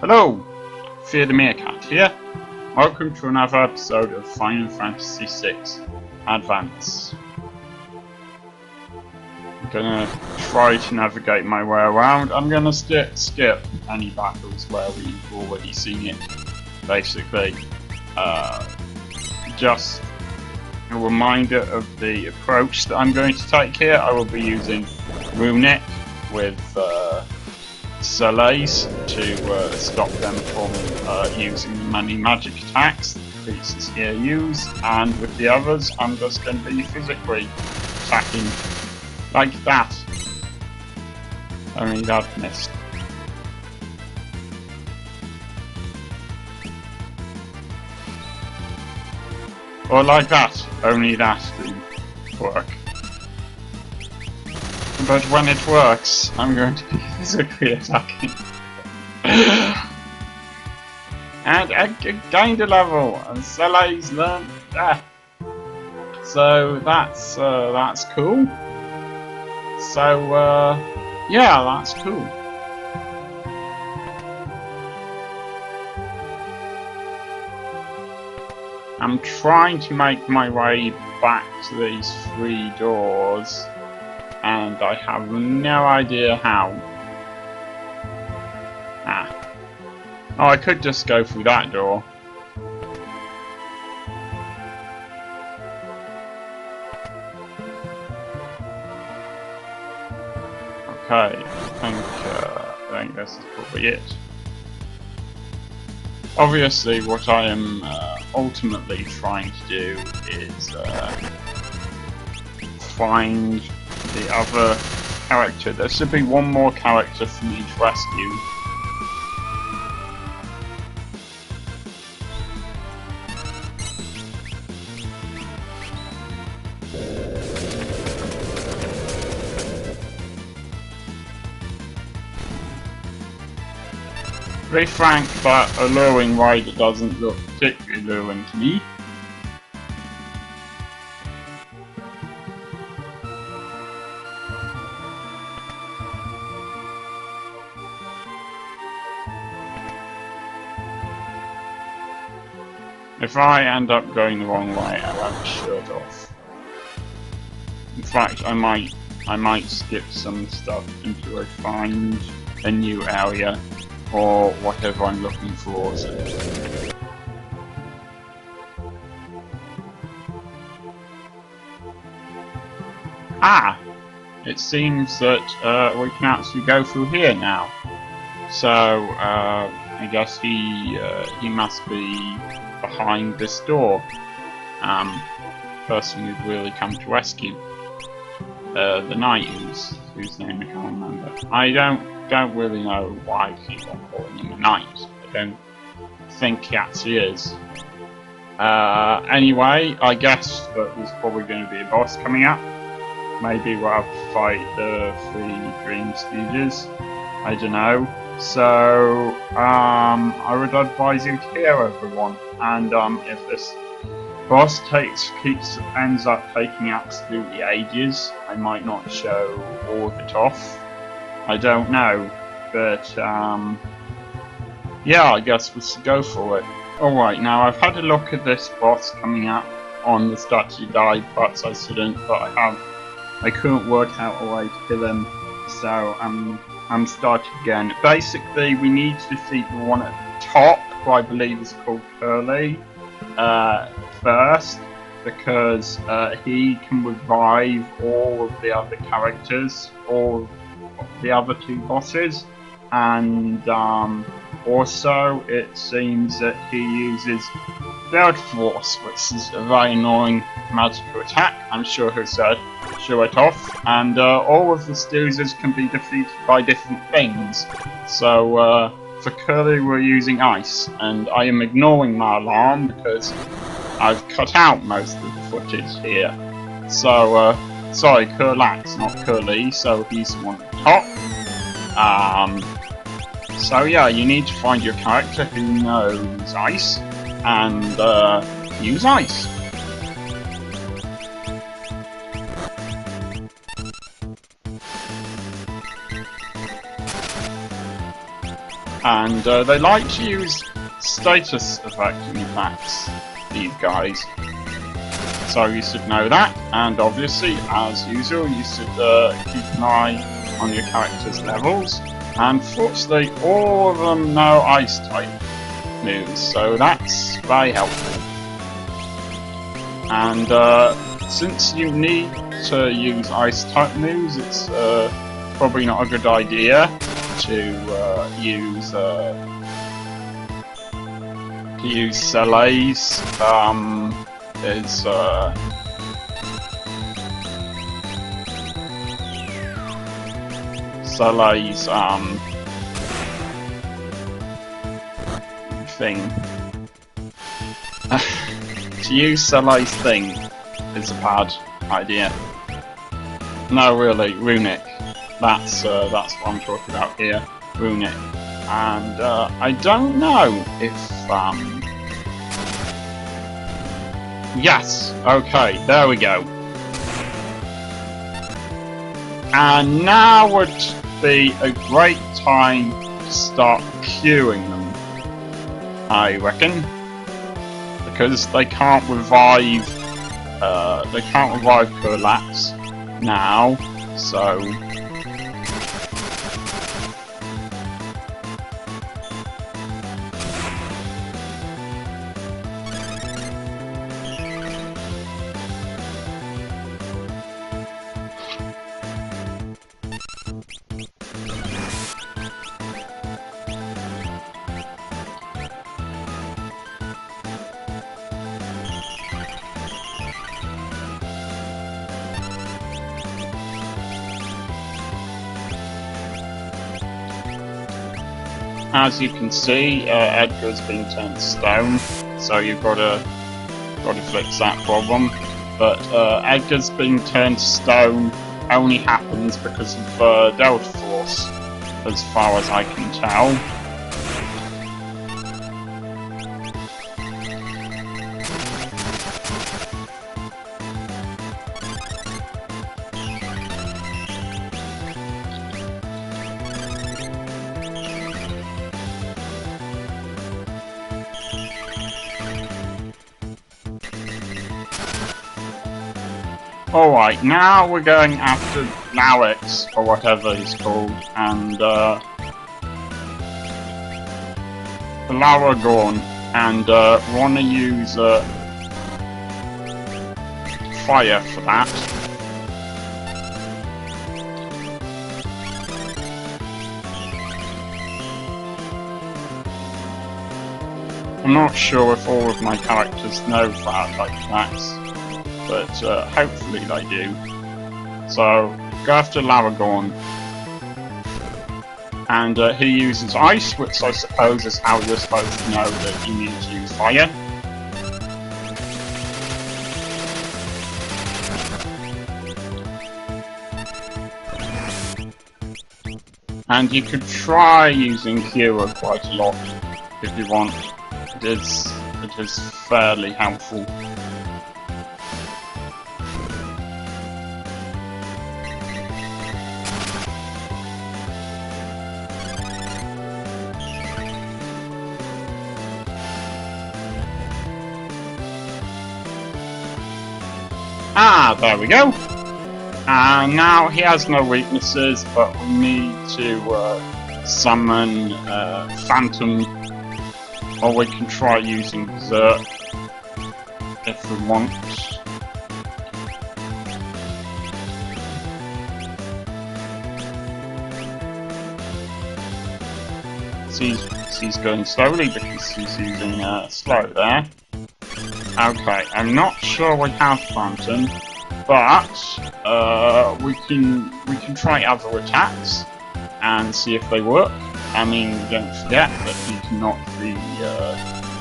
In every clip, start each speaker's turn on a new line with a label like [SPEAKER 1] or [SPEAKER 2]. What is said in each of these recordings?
[SPEAKER 1] Hello, Fear the Meerkat here. Welcome to another episode of Final Fantasy VI Advance. I'm gonna try to navigate my way around. I'm gonna skip any battles where we've already seen it. Basically, just a reminder of the approach that I'm going to take here. I will be using Runic with Solace to stop them from using the many magic attacks that the creatures here use, and with the others I'm just going to be physically attacking like that. Only that missed. Or like that, only that didn't work. But when it works, I'm going to be physically attacking. And I gained a level, and Selae's learned death. So that's cool. So yeah, that's cool. I'm trying to make my way back to these 3 doors, and I have no idea how. Oh, I could just go through that door. Okay, I think this is probably it. Obviously, what I am ultimately trying to do is find the other character. There should be one more character for me to rescue. To be frank, that alluring rider doesn't look particularly alluring to me. If I end up going the wrong way, I'll have a shirt off. In fact, I might skip some stuff until I find a new area or whatever I'm looking for. Ah! It seems that we can actually go through here now. So I guess he must be behind this door. Person who'd really come to rescue. The knight whose name I can't remember. I don't really know why people are calling him a knight. I don't think he actually is. Anyway, I guess that there's probably going to be a boss coming up. Maybe we'll have to fight the 3 Dream Stooges. I don't know. So, I would advise you to hear everyone. And if this boss ends up taking absolutely ages, I might not show all of it off. I don't know, but yeah, I guess we should go for it. Alright, now I've had a look at this boss coming up on the statue guide, perhaps I shouldn't, but I couldn't work out a way to kill him, so I'm starting again. Basically, we need to defeat the one at the top, who I believe is called Curly, first, because he can revive all of the other characters, all the other 2 bosses, and also it seems that he uses Build Force, which is a very annoying magical attack. I'm sure he'll show it off, and all of the Stoozers can be defeated by different things. So for Curly we're using ice, and I am ignoring my alarm because I've cut out most of the footage here. So sorry, Curlax, not Curly, so he's the one at the top. So yeah, you need to find your character who knows ice, and use ice. And they like to use status affecting attacks, these guys. So you should know that, and obviously, as usual, you should keep an eye on your character's levels. And fortunately, all of them know ice type moves, so that's very helpful. And since you need to use ice type moves, it's probably not a good idea to use Sele's. Sele's thing. To use Sele's thing is a bad idea. No, really, Runic. That's what I'm talking about here, Runic. And I don't know if yes, okay, there we go. And now would be a great time to start queuing them, I reckon, because they can't revive per lapse now, so as you can see, Edgar's been turned to stone, so you've got to fix that problem. But Edgar's being turned to stone only happens because of Delta Force, as far as I can tell. Alright, now we're going after Alex, or whatever he's called, and Laragorn, and we want to use fire for that. I'm not sure if all of my characters know fire type attacks, but hopefully they do. So, go after Laragorn. And he uses ice, which I suppose is how you're supposed to know that you need to use fire. And you could try using Cura quite a lot if you want. It is fairly helpful. Ah, there we go. And now he has no weaknesses, but we need to summon Phantom, or we can try using Berserk if we want. He's going slowly because he's using slow there. Okay, I'm not sure we have Phantom, but we can try other attacks and see if they work. I mean, don't forget that he cannot be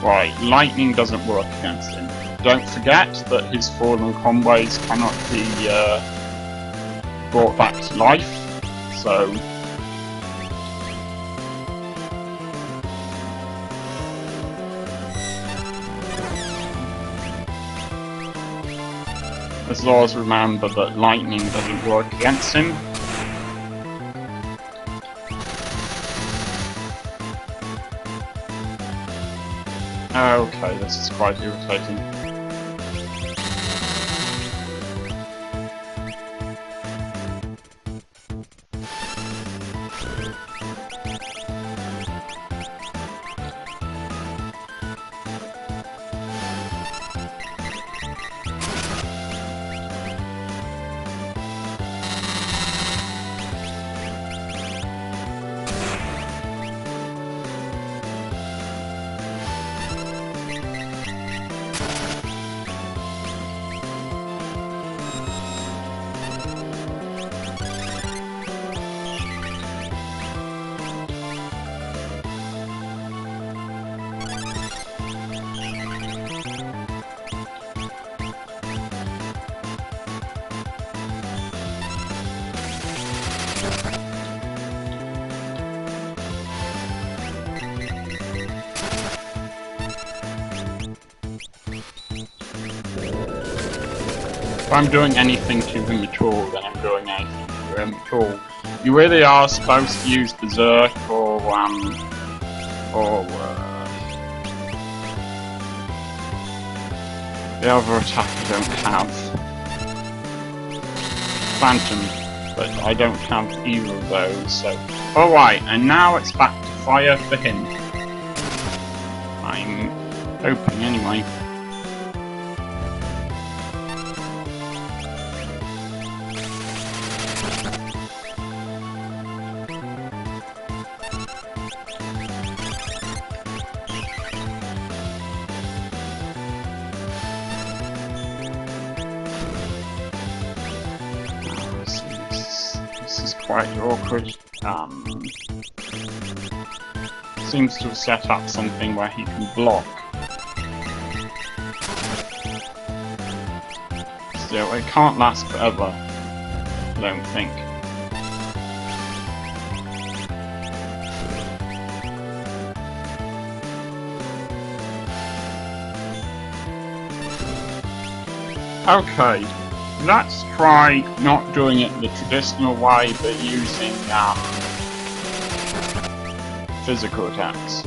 [SPEAKER 1] right. Lightning doesn't work against him. Don't forget that his fallen combos cannot be brought back to life. So. As long as remember that lightning doesn't work against him. Okay, this is quite irritating. If I'm doing anything to him at all, then I'm doing anything to him at all. You really are supposed to use Berserk or the other attack I don't have. Phantom, but I don't have either of those, so... Alright, and now it's back to fire for him. I'm hoping anyway. Quite awkward. Seems to have set up something where he can block. Still, it can't last forever, I don't think. Okay. Let's try not doing it the traditional way, but using physical attacks.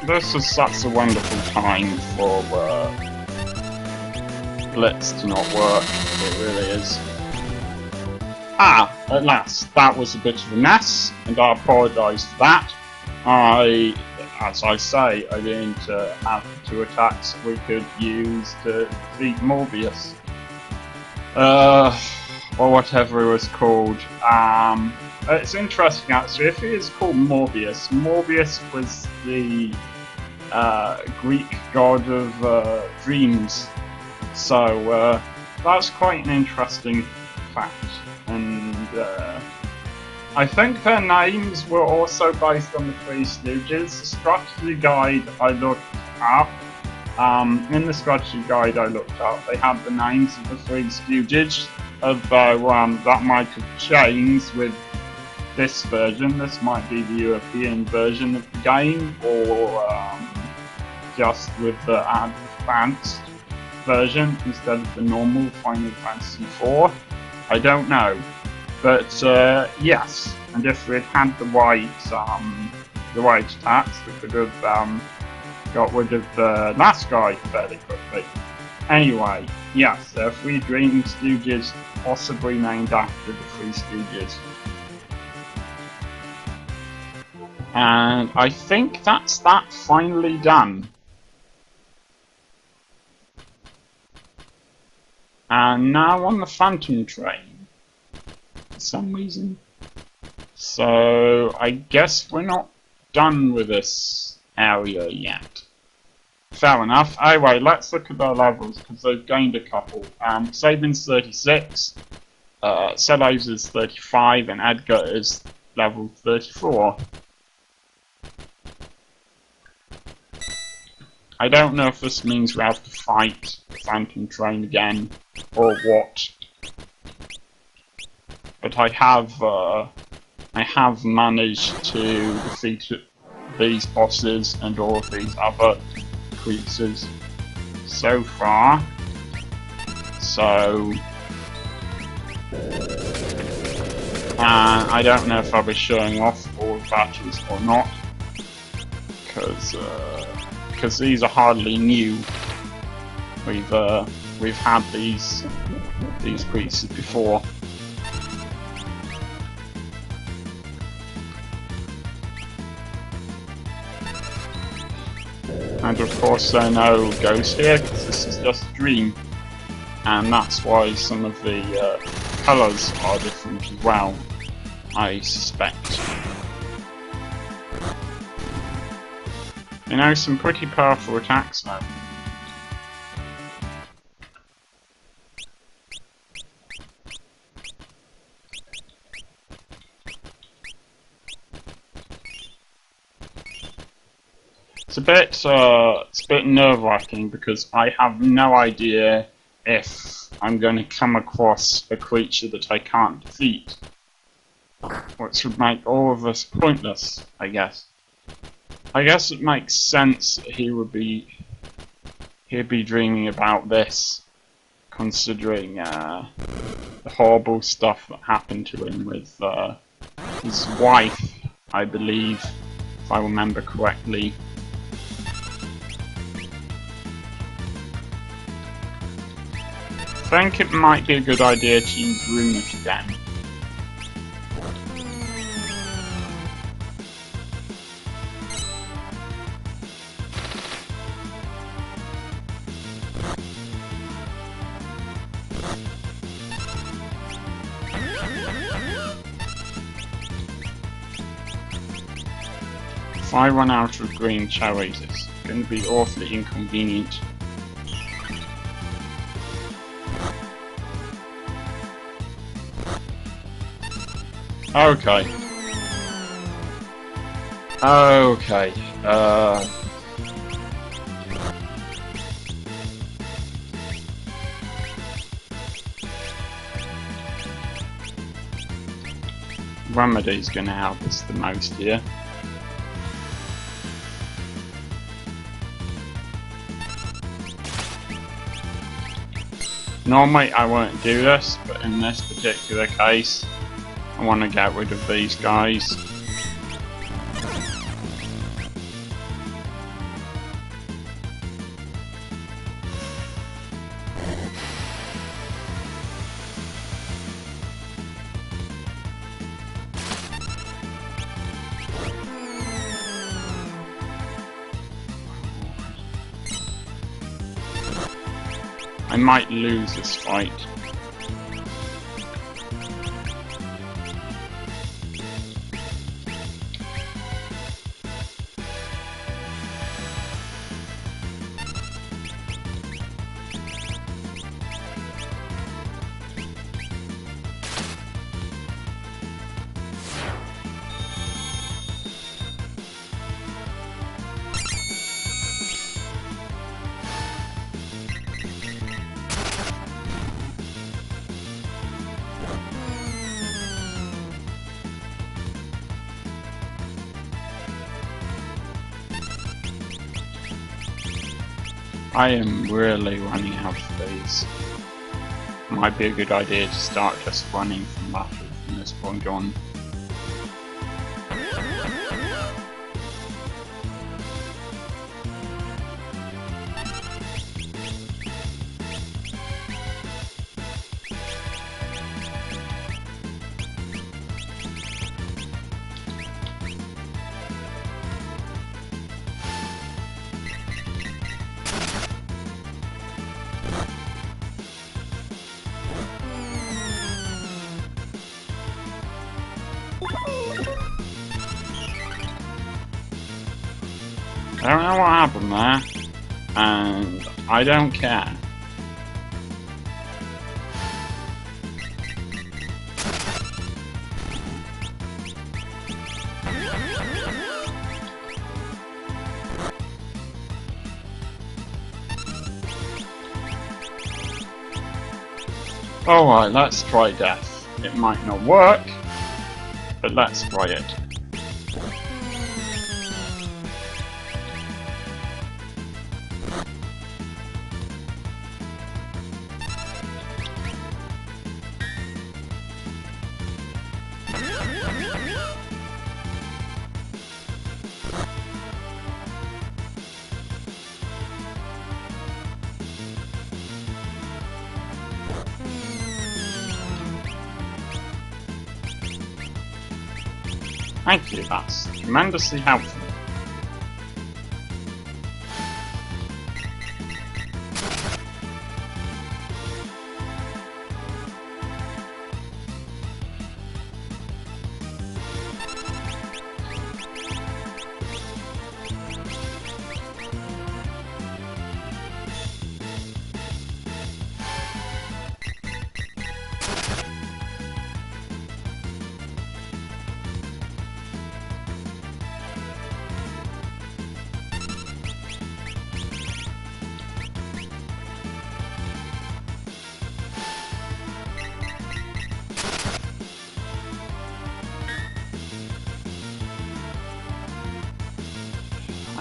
[SPEAKER 1] This is such a wonderful time for BLITZ to not work. It really is. Ah, at last. That was a bit of a mess, and I apologise for that. As I say, I didn't have two attacks we could use to defeat Morbius. Or whatever it was called. It's interesting actually, if it is called Morbius, Morbius was the Greek god of dreams, so that's quite an interesting fact, and I think their names were also based on the Three Stooges. The strategy guide I looked up, in the strategy guide I looked up, they had the names of the Three Stooges, although that might have changed with this version. This might be the European version of the game, or just with the advanced version instead of the normal Final Fantasy IV. I don't know, but yes. And if we'd had the right attacks, we could have got rid of the last guy fairly quickly. Anyway, yes, there are three Dream Stooges, possibly named after the Three Stooges. And I think that's that finally done. And now on the Phantom train, for some reason. So I guess we're not done with this area yet. Fair enough. Anyway, let's look at their levels, because they've gained a couple. Sabin's 36, Sellows is 35, and Edgar is level 34. I don't know if this means we have to fight the Phantom train again, or what. But I have managed to defeat these bosses and all of these other creatures so far. So I don't know if I'll be showing off all the battles or not, because these are hardly new. We've had these creatures before. And of course there are no ghosts here, because this is just a dream. And that's why some of the colours are different as well, I suspect. You know, some pretty powerful attacks though. It's a bit nerve-wracking, because I have no idea if I'm going to come across a creature that I can't defeat, which would make all of this pointless, I guess. I guess it makes sense that he'd be dreaming about this, considering the horrible stuff that happened to him with his wife, I believe, if I remember correctly. I think it might be a good idea to use Runic again. If I run out of green cherries, it's going to be awfully inconvenient. Okay. Okay. Remedy's gonna help us the most here. Normally I won't do this, but in this particular case, I want to get rid of these guys. I might lose this fight. I am really running out of these. Might be a good idea to start just running from battle from this point on. I don't know what happened there, and I don't care. Alright, let's try death. It might not work, but let's try it. Thank you, that's tremendously helpful.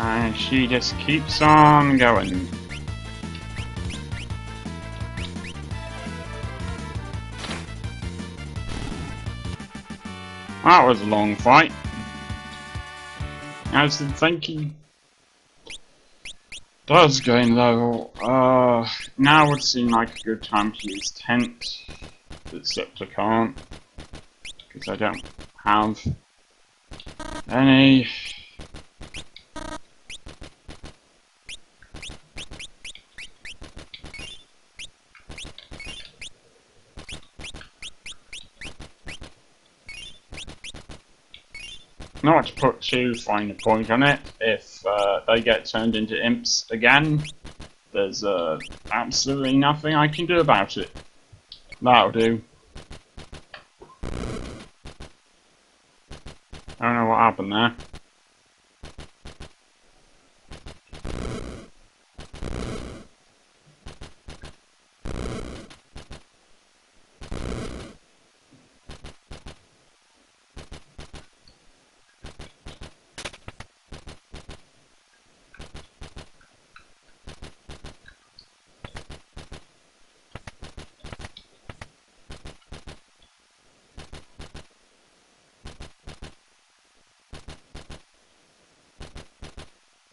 [SPEAKER 1] And she just keeps on going. That was a long fight. I was thinking does gain level. Now would seem like a good time to use tent, except I can't because I don't have any. Not to put too fine a point on it, if they get turned into imps again, there's absolutely nothing I can do about it. That'll do. I don't know what happened there.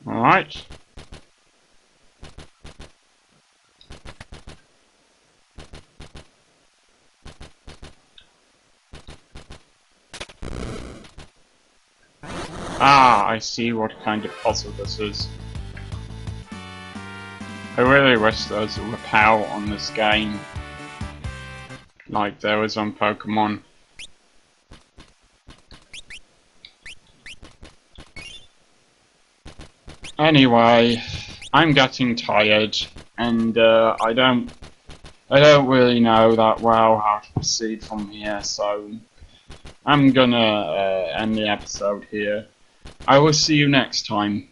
[SPEAKER 1] Alright. Ah, I see what kind of puzzle this is. I really wish there was a repel on this game, like there was on Pokemon. Anyway, I'm getting tired, and I don't really know that well how to proceed from here, so I'm gonna end the episode here. I will see you next time.